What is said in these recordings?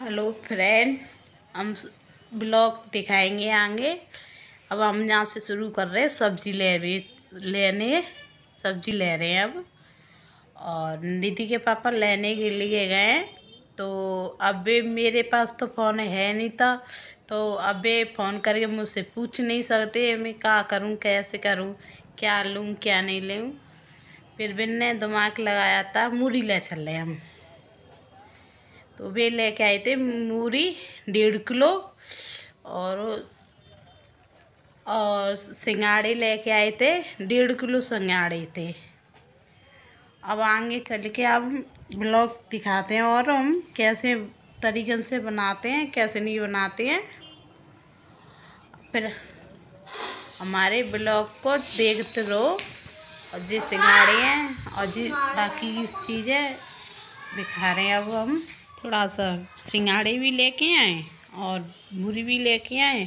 Hello friend, हम blog दिखाएंगे आगे। अब हम यहाँ से शुरू कर रहे हैं सब्जी लेने सब्जी ले रहे हैं अब। और निधि के पापा लेने के लिए गए हैं। तो अब मेरे पास तो फ़ोन है नहीं था, तो अब फ़ोन करके मुझसे पूछ नहीं सकते मैं क्या करूँ, कैसे करूँ, क्या लूँ क्या नहीं लूँ। फिर बिन ने दिमाग लगाया था मूली ले चले हम। तो वे लेके आए थे मूली 1.5 किलो और सिंगाड़े लेके आए थे 1.5 किलो सिंगाड़े थे। अब आगे चल के अब ब्लॉग दिखाते हैं और हम कैसे तरीके से बनाते हैं कैसे नहीं बनाते हैं। फिर हमारे ब्लॉग को देखते रहो। और जी सिंगाड़े हैं और जी बाकी की चीज़ें दिखा रहे हैं। अब हम थोड़ा सा सिंगाड़े भी लेके आए और मूली भी लेके आए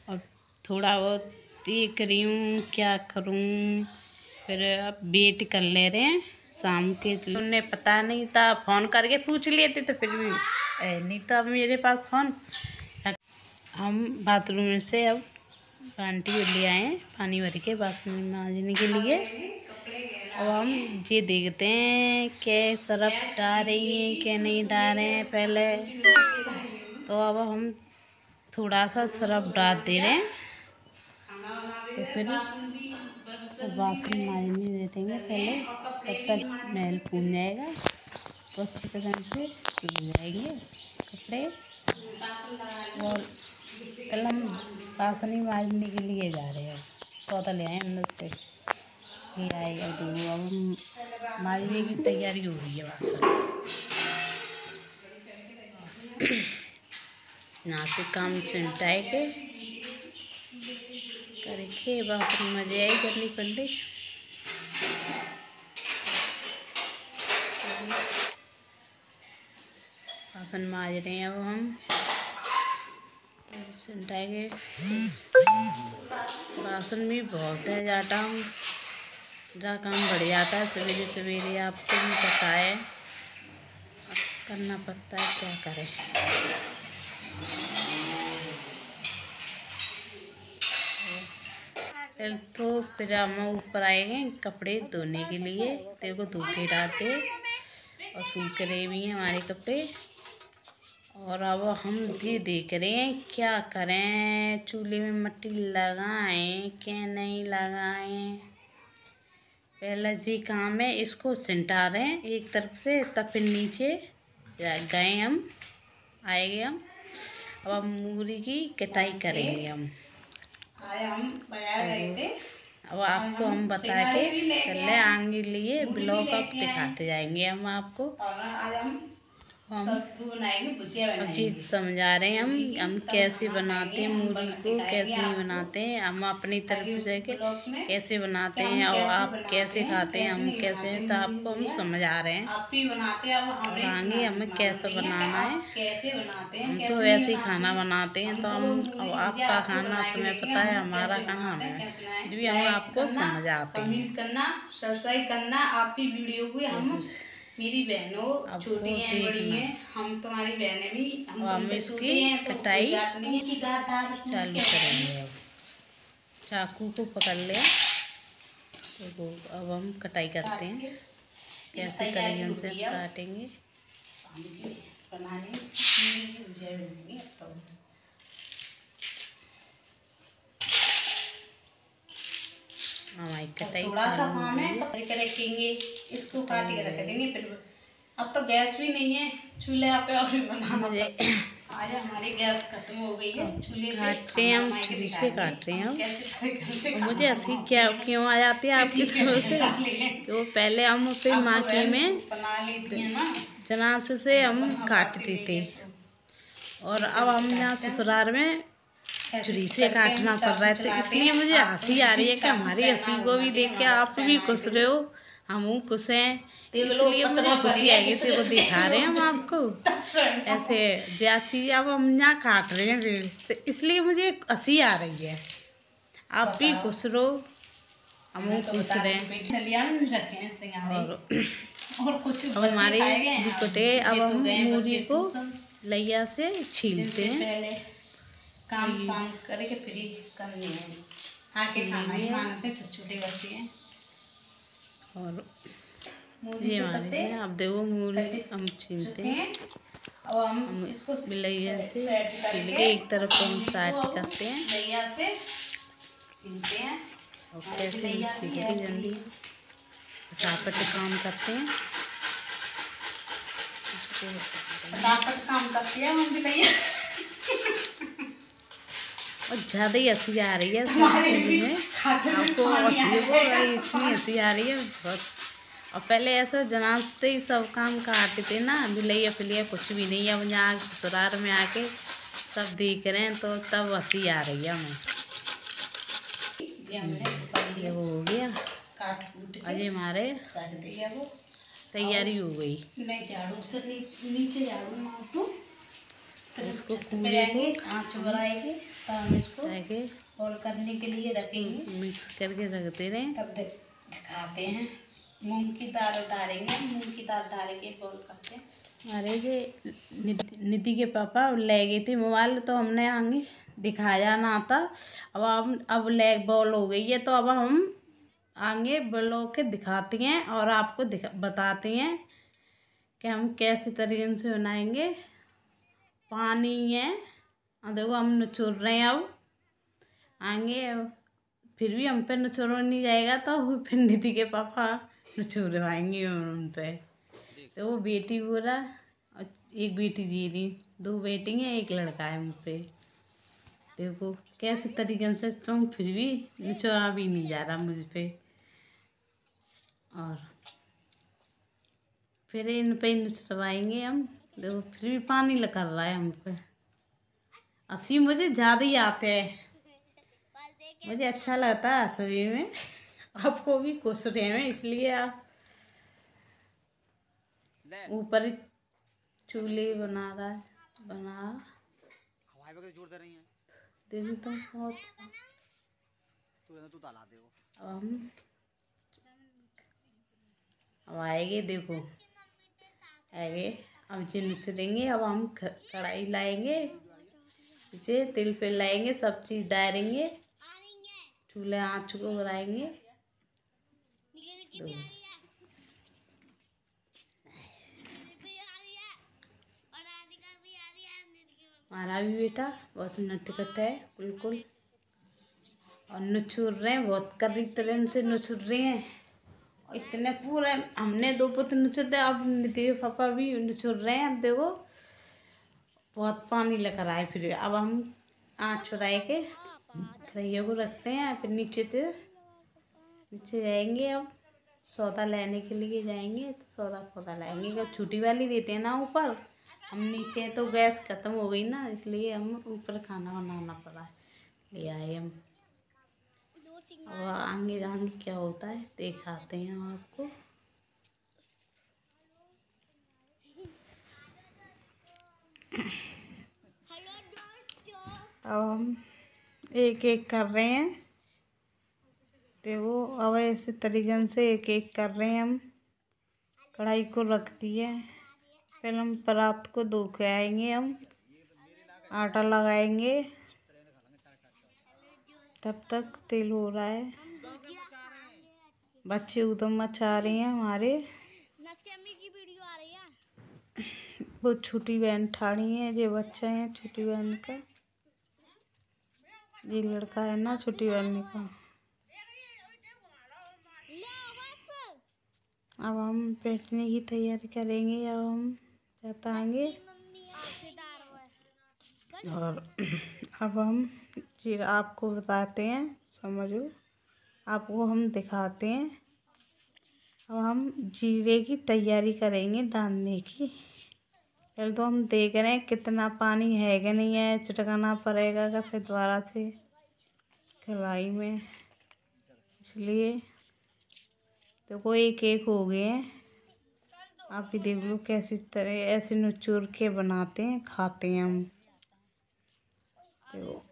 और थोड़ा बहुत देख रही हूँ क्या करूँ। फिर अब वेट कर ले रहे हैं शाम के। उन्हें पता नहीं था, फ़ोन करके पूछ लेते तो फिर भी नहीं था मेरे पास फ़ोन। हम बाथरूम से अब बाल्टी ले आए हैं पानी भर के बासन मांजने के लिए। अब हम ये देखते हैं कि सरफ डाल रही हैं कि नहीं डाल रहे हैं पहले। तो अब हम थोड़ा सा सरफ डाल दे रहे हैं। तो फिर बासन मांजने दे देंगे पहले, तब तक मैल फूल जाएगा तो अच्छी तरह से धुल जाएंगे कपड़े। और पहले हम बासन ही मांजने के लिए जा रहे हैं। पौधा ले आए अंदर से फिर आएगा। तो अब हम मांजने की तैयारी हो रही है बासन। यहाँ से काम सिमटाए के करके बासन मजे आई करनी पड़े। बासन मांज रहे हैं अब हम सिमटाए के। बासन भी बहुत है जाटा हम जहाँ काम बढ़ जाता है सवेरे सवेरे, आपको भी पता है। अब करना पड़ता है, क्या करें। तो फिर हम ऊपर आएंगे कपड़े धोने के लिए। देखो धो के डालते और सूख रहे भी हैं हमारे कपड़े। और अब हम ये देख रहे हैं क्या करें, चूल्हे में मिट्टी लगाएं कि नहीं लगाएं। पहला जी काम है, इसको सिमटा रहे हैं एक तरफ से, तब फिर नीचे गए हम आएंगे हम। अब हम मूली की कटाई करेंगे हम बाजार गए थे। अब आपको हम बता के चले आगे लिए ब्लॉग अब दिखाते जाएंगे हम आपको। अब चीज़ समझा रहे हैं हम कैसे बनाते हैं मूली को, कैसे नहीं बनाते हैं हम अपनी तरफ से के कैसे बनाते हैं और आप कैसे खाते हैं, हम कैसे हैं, तो आपको हम समझा रहे हैं। और आगे हमें कैसे बनाना है, हम तो वैसे ही खाना बनाते हैं। तो हम अब आपका खाना तुम्हें पता है, हमारा खाना हमें, फिर भी हम आपको समझाते हैं। सब्सक्राइब करना। आपकी वीडियो को हम मेरी बहनों छोटी हैं बड़ी हैं, हम तुम्हारी बहनें भी हम इसकी कटाई चालू करेंगे। अब चाकू को पकड़ लें तो अब हम कटाई करते हैं। कैसे करेंगे उनसे काटेंगे। हमारी कटाई थोड़ा सा काम है, रखेंगे इसको काट के रख देंगे। फिर अब तो गैस भी नहीं है चूल्हे पे और भी बनाना। आज हमारी गैस खत्म हो गई है, चूल्हे काट रहे हैं हम, छुरी से काट रहे हैं हम। मुझे हंसी क्या क्यों आ जाती है आपकी तरफ से, तो पहले हम अपनी माँ की में जनास से हम काटते थे और अब हम यहाँ ससुराल में छुरी से काटना पड़ रहा है। तो इसलिए मुझे हंसी आ रही है कि हमारी हंसी को भी देख के आप भी खुश रहे हो, हम खुश हैं, इसलिए मुझे खुशी आएगी। से वो दिखा रहे हैं हम आपको ऐसे ज्यादा चीज़ अब हम यहाँ काट रहे हैं, तो इसलिए मुझे हंसी आ रही है। आप भी खुश रहो, हम खुश रहें। और कुछ अब हमारे दुपट्टे, अब हम मूली को लैया से छीलते हैं। पहले काम करके फिर ही करनी है। आके खाना ही मांगते छोटे बच्चे हैं। और ये हमारे हैं, अब देखो मूली हम छीलते हैं। अब हम इसको लैया से छील के एक तरफ हम साइड करते हैं। लैया से छीलते हैं और कैसे हम छील के जल्दी फटाफट काम करते हैं। फटाफट काम करते हैं हम भी लैया। और ज़्यादा ही हंसी आ रही है सब्जी में, आपको इतनी हंसी आ रही है बहुत। और पहले ऐसा जनाजते ही सब काम काटते थे ना, बिलैया फिलैया कुछ भी नहीं। अब यहाँ ससुराल में आके सब देख रहे हैं तो तब हंसी आ रही है हमें। ये वो हो गया काट कूट अजय हमारे काट दिया वो तैयारी हो गई। नहीं झाड़ू से नीचे झाड़ू मार दो इसको आँच बढ़ाएंगे तो हम इसको बॉल करने के लिए रखेंगे। मिक्स करके रखते रहें। तब दिखाते हैं। मूंग की दाल डालेंगे, मूंग की दाल डाल के बॉल करते हैं। अरे ये निधि के पापा ले गए थे मोबाइल, तो हमने आगे दिखाया ना था। अब लेग बॉल हो गई है, तो अब हम आगे बोलो के दिखाते हैं और आपको बताते हैं कि हम कैसे तरीके से बनाएंगे। पानी है, देखो हम निचोड़ रहे हैं। अब आगे फिर भी हम पे निचोड़ नहीं जाएगा तो फिर निधि के पापा निचोड़वाएंगे उन पे। तो वो बेटी बोला, एक बेटी दीदी, 2 बेटी हैं, 1 लड़का है मुझ पे। देखो कैसे तरीके से तुम फिर भी निचोड़ा भी नहीं जा रहा मुझ पे। और फिर इन पे निचोड़वाएंगे हम। देखो फिर भी पानी लगा रहा है हम पे। हंसी मुझे ज़्यादा ही आते हैं, मुझे अच्छा लगता है हंसने में। आपको भी खुश रहे हैं, इसलिए आप ऊपर चूल्हे बना रहा है देखो तो बहुत। अब आएंगे, देखो आएंगे। अब जो निचोड़ेंगे, अब हम कढ़ाई लाएंगे, पीछे तिल पे लाएंगे, सब चीज़ डालेंगे, चूल्हे आँच को बढ़ाएंगे। हमारा भी बेटा बहुत नटखट है बिल्कुल, और निचोड़ रहे हैं, बहुत कड़ी तरह से निचोड़ रहे हैं। और इतने पूरे हमने 2 पुत्र निचोड़ते, अब निधि पापा भी निचोड़ रहे हैं। अब देखो बहुत पानी लग रहा है। फिर अब हम आँच चढ़ाए के कढ़ाइयों को रखते हैं। फिर नीचे जाएंगे। अब सौदा लेने के लिए जाएंगे, तो सौदा लाएंगे। अगर छोटी वाली देते हैं ना ऊपर, हम नीचे हैं तो गैस ख़त्म हो गई ना, इसलिए हम ऊपर खाना बनाना पड़ा, ले आए हम। और आगे क्या होता है दिखाते हैं हम आपको। अब हम एक एक कर रहे हैं, देखो अब ऐसे तरीके से एक एक कर रहे हैं हम। कढ़ाई को रख दिए, फिर हम परात को धो के आएंगे। हम आटा लगाएंगे, तब तक तेल हो रहा है। बच्चे उधम मचा रहे हैं हमारे। वो छोटी बहन ठाड़ी है, ये बच्चा है छोटी बहन का, ये लड़का है ना छोटी बहन का। अब हम बैठने की तैयारी करेंगे। अब हम बताएंगे, और अब हम जीरा आपको बताते हैं, समझो, आपको हम दिखाते हैं। अब हम जीरे की तैयारी करेंगे डालने की। पहले तो हम देख रहे हैं कितना पानी है कि नहीं है, छिड़काना पड़ेगा का फिर दोबारा से कढ़ाई में, इसलिए देखो एक एक हो गए हैं। आप भी देख लो कैसी तरह ऐसे निचोड़ के बनाते हैं, खाते हैं हम। तो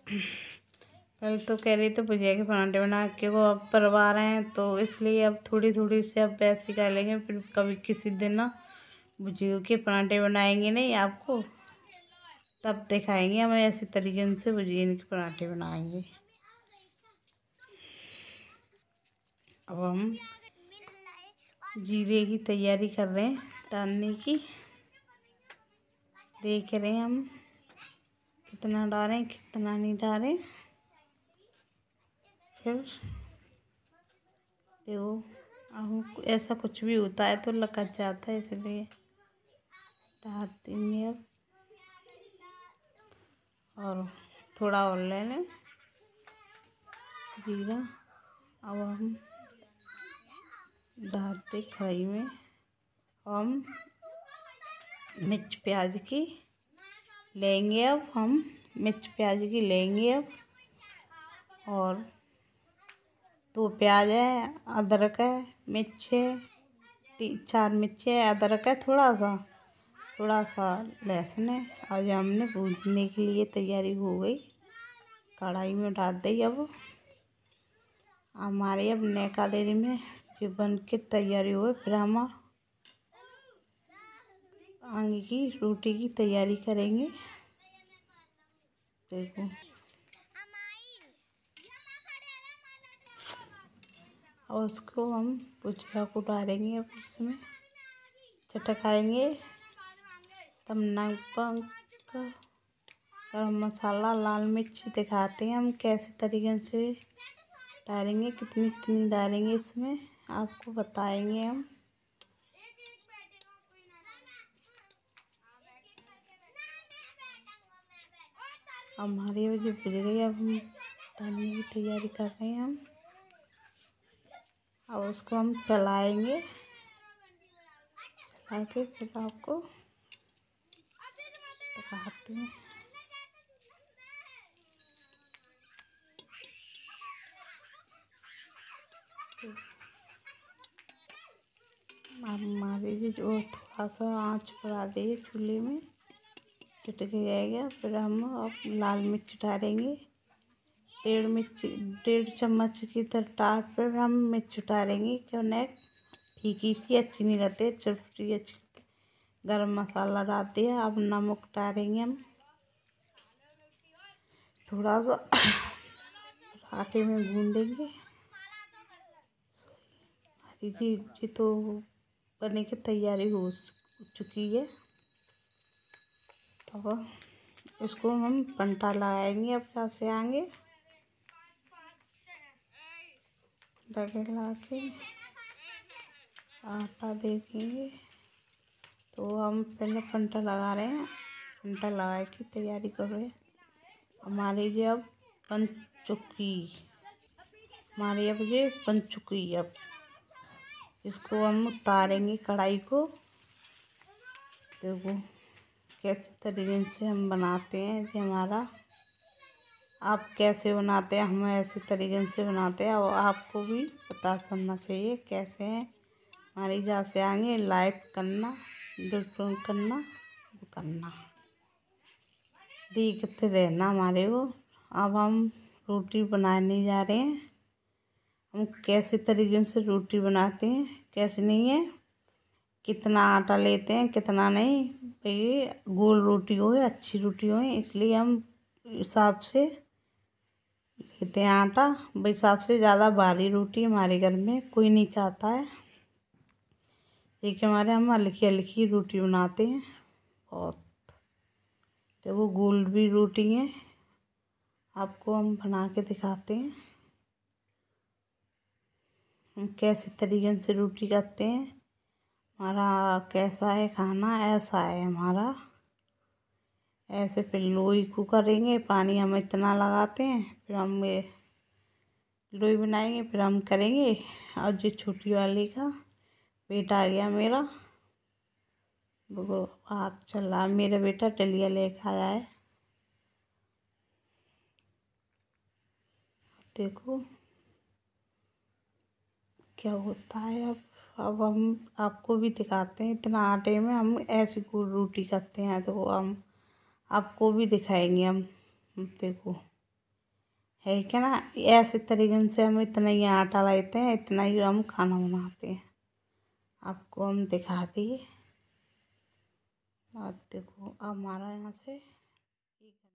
पहले तो कह रही तो भुजिया के पराठे बना के वो अब परवा रहे हैं, तो इसलिए अब थोड़ी थोड़ी से अब वैसे डालेंगे। फिर कभी किसी दिन ना भुजिया के पराठे बनाएंगे नहीं आपको, तब दिखाएंगे हम ऐसे तरीके से उज्जैन के पराठे बनाएंगे। अब हम जीरे की तैयारी कर रहे हैं डालने की। देख रहे हैं हम कितना डालें कितना नहीं डालें। फिर देखो अब ऐसा कुछ भी होता है तो लकच जाता है, इसलिए डाल देंगे अब। और थोड़ा और ले लें जीरा। अब हम डालते कढ़ाई में। हम मिर्च प्याज की लेंगे अब हम मिर्च प्याज की लेंगे अब। और 2 प्याज है, अदरक है, मिर्च है, 4 मिर्च है, अदरक है, थोड़ा सा लहसुन है। आज हमने भूनने के लिए तैयारी हो गई, कढ़ाई में डाल दी। अब हमारे अब नैका देरी में जो बन के तैयारी हुई, फिर हम आगे की रोटी की तैयारी करेंगे। देखो और उसको हम भुजिया को डालेंगे अब उसमें चटकाएंगे। तब नमक गरम मसाला लाल मिर्च दिखाते हैं हम कैसे तरीके से डालेंगे, कितनी कितनी डालेंगे इसमें आपको बताएंगे हम। हमारी वजह बुझ गई, अब हम डालने की तैयारी कर रहे हैं हम। अब उसको हम चलाएंगे, चला के फिर आपको दिखाते हैं। हमारे भी जो थोड़ा सा आँच बढ़ा देंगे चूल्हे में, चिटक जाएगा। फिर हम अब लाल मिर्च डालेंगे, 1.5 चम्मच की तरह पर हम मिर्च डालेंगे। क्यों नहीं, फीकी सी अच्छी नहीं रहती, चटपटी अच्छी। गरम मसाला डालते हैं। अब नमक डालेंगे हम थोड़ा सा, आटे में गूँध देंगे। हमारी जी तो बनने की तैयारी हो चुकी है। अब इसको हम पंटा लगाएंगे। अब यहाँ से आएंगे लगा के आटा दे देंगे। तो हम पहले पंटा लगा रहे हैं, पंटा लगा के तैयारी कर रहे हैं। हमारी ये अब बन चुकी, हमारी अब ये बन चुकी। अब इसको हम उतारेंगे कढ़ाई को। देखो कैसे तरीके से हम बनाते हैं कि हमारा, आप कैसे बनाते हैं, हम ऐसे तरीके से बनाते हैं। और आपको भी पता चलना चाहिए कैसे हैं हमारी। जहाँ से आएंगे लाइक करना, करना देखते रहना हमारे को। अब हम रोटी बनाने जा रहे हैं। हम कैसे तरीके से रोटी बनाते हैं कैसे नहीं है, कितना आटा लेते हैं कितना नहीं। भाई गोल रोटी हो अच्छी रोटी हो, इसलिए हम हिसाब से लेते हैं आटा। भाई हिसाब से ज़्यादा भारी रोटी हमारे घर में कोई नहीं खाता है, एक हमारे हम हल्की हल्की रोटी बनाते हैं। और देखो गोल भी रोटी है, आपको हम बना के दिखाते हैं हम कैसे तरीके से रोटी करते हैं। हमारा कैसा है खाना, ऐसा है हमारा। ऐसे फिर लोई को करेंगे, पानी हम इतना लगाते हैं, फिर हम ये लोई बनाएंगे, फिर हम करेंगे। और जो छोटी वाली का बेटा आ गया मेरा, वो हाथ चल रहा, मेरा बेटा डलिया लेकर आया है। देखो क्या होता है। अब हम आपको भी दिखाते हैं, इतना आटे में हम ऐसी गोल रोटी करते हैं। तो हम आपको भी दिखाएंगे हम। देखो है क्या ना, ऐसे तरीके से हम इतना ही आटा लेते हैं, इतना ही हम खाना बनाते हैं। आपको हम दिखा दिए। और देखो अब हमारा यहाँ से एक